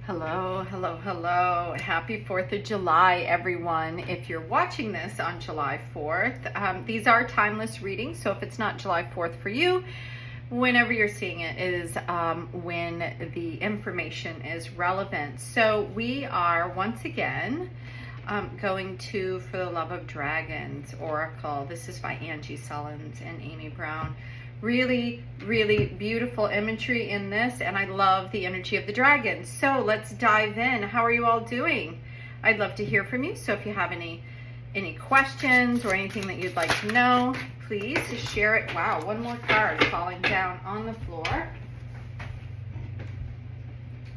Hello, hello, hello. Happy 4th of July, everyone. If you're watching this on July 4th, these are timeless readings. So if it's not July 4th for you, whenever you're seeing it is when the information is relevant. So we are once again going to For the Love of Dragons Oracle. This is by Angi Sullins and Amy Brown. Really, really beautiful imagery in this, and I love the energy of the dragons. So let's dive in. How are you all doing? I'd love to hear from you. So if you have any questions or anything that you'd like to know, please share it. Wow, one more card falling down on the floor.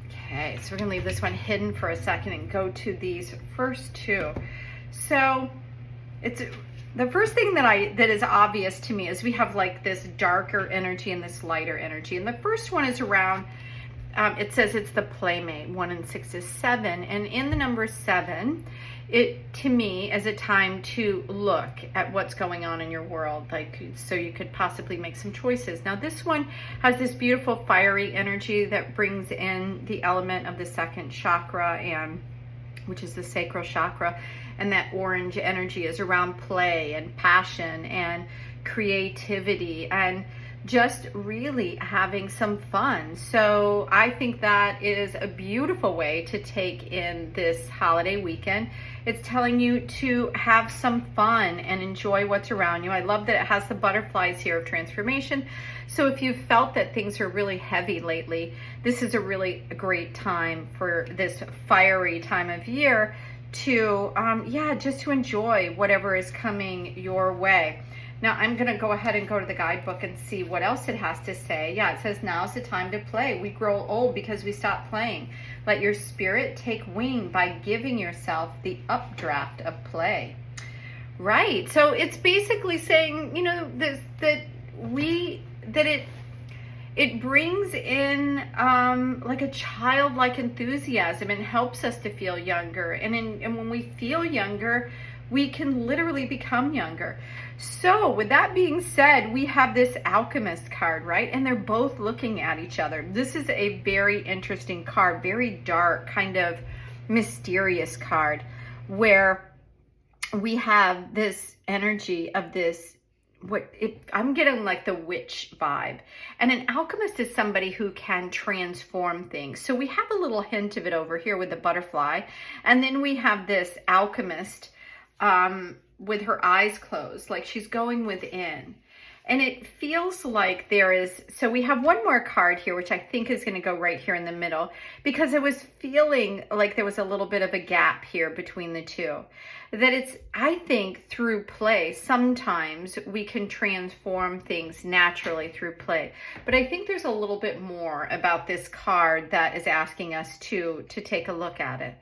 Okay, so we're gonna leave this one hidden for a second and go to these first two. So it's the first thing that is obvious to me is we have like this darker energy and this lighter energy. And the first one is around, it says it's the playmate. 1 and 6 is 7. And in the number 7, it to me is a time to look at what's going on in your world, like so you could possibly make some choices. Now this one has this beautiful fiery energy that brings in the element of the second chakra, and which is the sacral chakra, and that orange energy is around play and passion and creativity and just really having some fun. So I think that is a beautiful way to take in this holiday weekend. It's telling you to have some fun and enjoy what's around you. I love that it has the butterflies here of transformation. So if you've felt that things are really heavy lately, this is a really great time for this fiery time of year to, just to enjoy whatever is coming your way. Now I'm going to go ahead and go to the guidebook and see what else it has to say. Yeah, it says now's the time to play. We grow old because we stop playing. Let your spirit take wing by giving yourself the updraft of play. Right. So it's basically saying, you know, it brings in like a childlike enthusiasm and helps us to feel younger. And when we feel younger, we can literally become younger. So with that being said, we have this alchemist card, right? And they're both looking at each other. This is a very interesting card, very dark, kind of mysterious card, where we have this energy of this, I'm getting like the witch vibe. And an alchemist is somebody who can transform things. So we have a little hint of it over here with the butterfly. And then we have this alchemist with her eyes closed, like she's going within. And it feels like there is, so we have one more card here, which I think is going to go right here in the middle, because I was feeling like there was a little bit of a gap here between the two. That it's, I think, through play, sometimes we can transform things naturally through play. But I think there's a little bit more about this card that is asking us to take a look at it.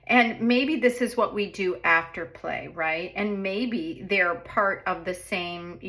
And maybe this is what we do after play, right? And maybe they're part of the same,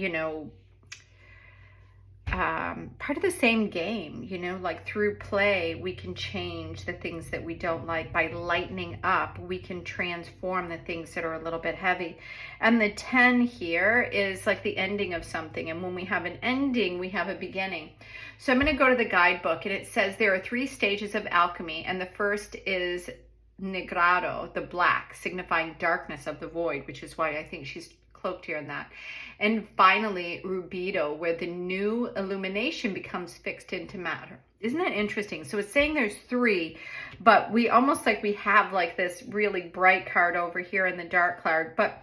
part of the same game, like through play, we can change the things that we don't like. By lightening up, we can transform the things that are a little bit heavy. And the 10 here is like the ending of something. And when we have an ending, we have a beginning. So I'm going to go to the guidebook, and it says there are 3 stages of alchemy. And the first is Negrado, the black, signifying darkness of the void, which is why I think she's cloaked here in that. And finally, Rubido, where the new illumination becomes fixed into matter. Isn't that interesting? So it's saying there's 3, but we almost like we have like this really bright card over here in the dark card. But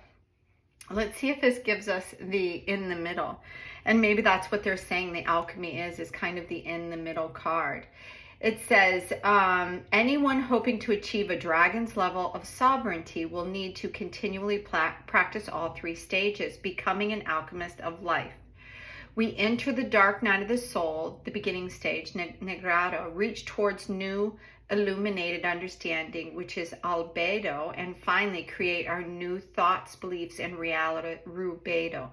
let's see if this gives us the in the middle. And maybe that's what they're saying the alchemy is kind of the in the middle card. It says, anyone hoping to achieve a dragon's level of sovereignty will need to continually practice all 3 stages, becoming an alchemist of life. We enter the dark night of the soul, the beginning stage, Negrado, reach towards new illuminated understanding, which is Albedo, and finally create our new thoughts, beliefs, and reality, Rubedo.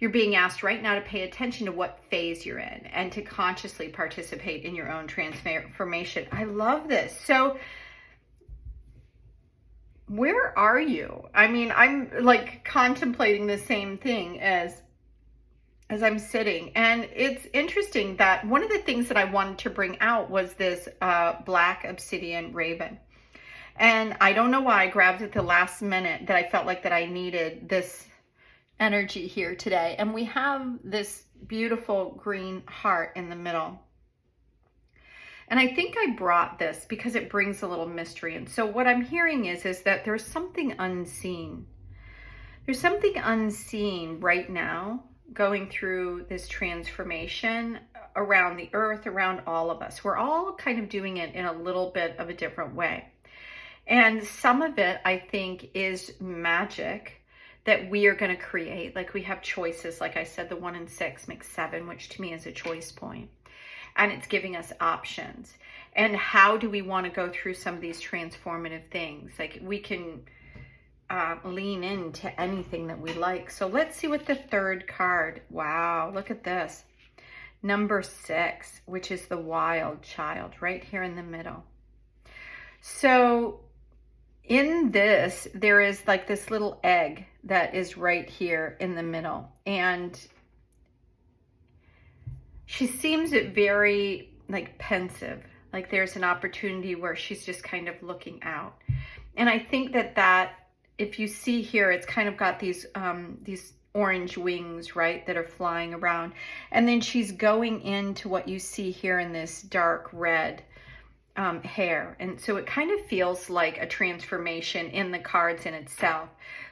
You're being asked right now to pay attention to what phase you're in and to consciously participate in your own transformation. I love this. So where are you? I mean, I'm like contemplating the same thing as as I'm sitting. And it's interesting that one of the things that I wanted to bring out was this black obsidian raven. And I don't know why I grabbed it at the last minute, that I felt like that I needed this energy here today. And we have this beautiful green heart in the middle. And I think I brought this because it brings a little mystery. And so what I'm hearing is that there's something unseen. There's something unseen right now going through this transformation around the earth, around all of us. We're all kind of doing it in a little bit of a different way. And some of it, I think, is magic that we are going to create. Like, we have choices. Like I said, the 1 and 6 makes 7, which to me is a choice point. And it's giving us options. And how do we want to go through some of these transformative things? Like, we can lean into anything that we like. So let's see what the third card. Wow, look at this. Number 6, which is the wild child, right here in the middle. So in this, there is like this little egg that is right here in the middle. And she seems very like pensive, like there's an opportunity where she's just kind of looking out. And I think that if you see here, it's kind of got these orange wings, right, that are flying around. And then she's going into what you see here in this dark red hair. And so it kind of feels like a transformation in the cards in itself,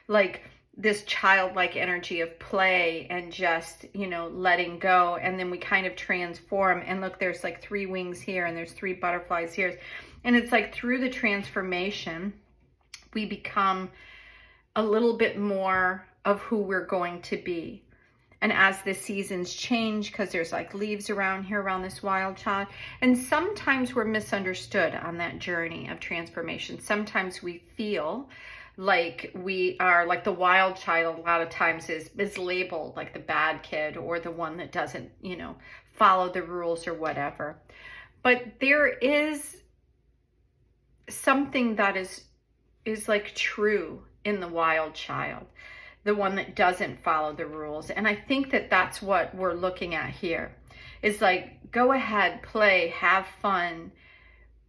like this childlike energy of play and just, you know, letting go. And then we kind of transform, and look, there's like 3 wings here and there's 3 butterflies here. And it's like through the transformation, we become a little bit more of who we're going to be. And as the seasons change, because there's like leaves around here, around this wild child, and sometimes we're misunderstood on that journey of transformation. Sometimes we feel like we are like the wild child. A lot of times is labeled like the bad kid, or the one that doesn't, you know, follow the rules or whatever. But there is something that is like true in the wild child, the one that doesn't follow the rules. And I think that that's what we're looking at here, is like, go ahead, play, have fun.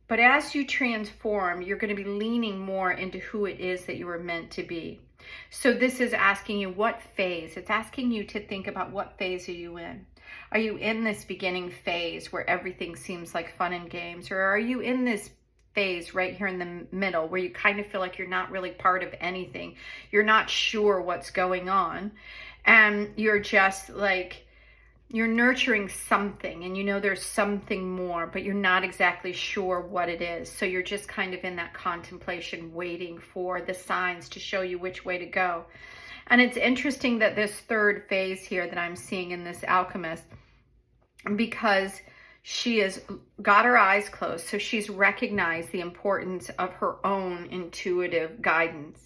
But as you transform, you're going to be leaning more into who it is that you were meant to be. So this is asking you what phase. It's asking you to think about, what phase are you in? Are you in this beginning phase where everything seems like fun and games? Or are you in this phase right here in the middle where you kind of feel like you're not really part of anything? You're not sure what's going on. And you're just like, you're nurturing something, and you know there's something more, but you're not exactly sure what it is. So you're just kind of in that contemplation, waiting for the signs to show you which way to go. And it's interesting that this third phase here that I'm seeing in this alchemist, because she has got her eyes closed, so she's recognized the importance of her own intuitive guidance.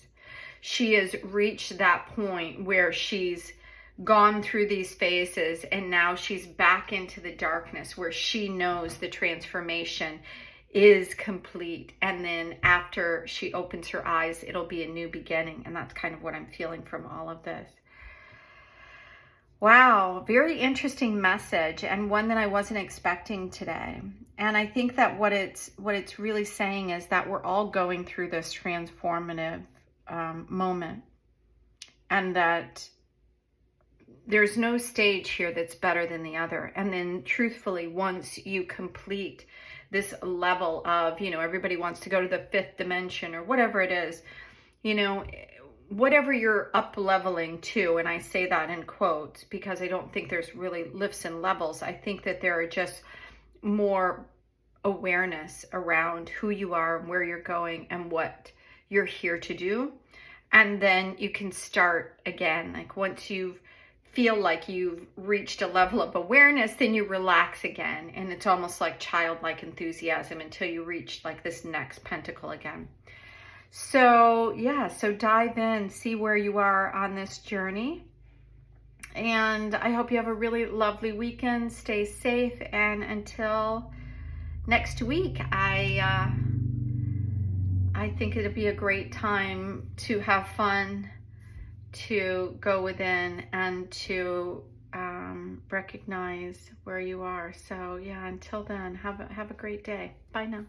She has reached that point where she's gone through these phases, and now she's back into the darkness where she knows the transformation is complete. And then after she opens her eyes, it'll be a new beginning. And that's kind of what I'm feeling from all of this. Wow, very interesting message, and one that I wasn't expecting today. And I think that what it's really saying is that we're all going through this transformative moment, and that there's no stage here that's better than the other. And then truthfully, once you complete this level of, you know, everybody wants to go to the 5th dimension or whatever it is, you know, whatever you're up leveling to, and I say that in quotes because I don't think there's really lifts and levels. I think that there are just more awareness around who you are and where you're going and what you're here to do. And then you can start again. Like, once you feel like you've reached a level of awareness, then you relax again. And it's almost like childlike enthusiasm until you reach like this next pentacle again. So yeah, so dive in, see where you are on this journey. And I hope you have a really lovely weekend. Stay safe. And until next week, I think it'll be a great time to have fun, to go within, and to recognize where you are. So yeah, until then, have a great day. Bye now.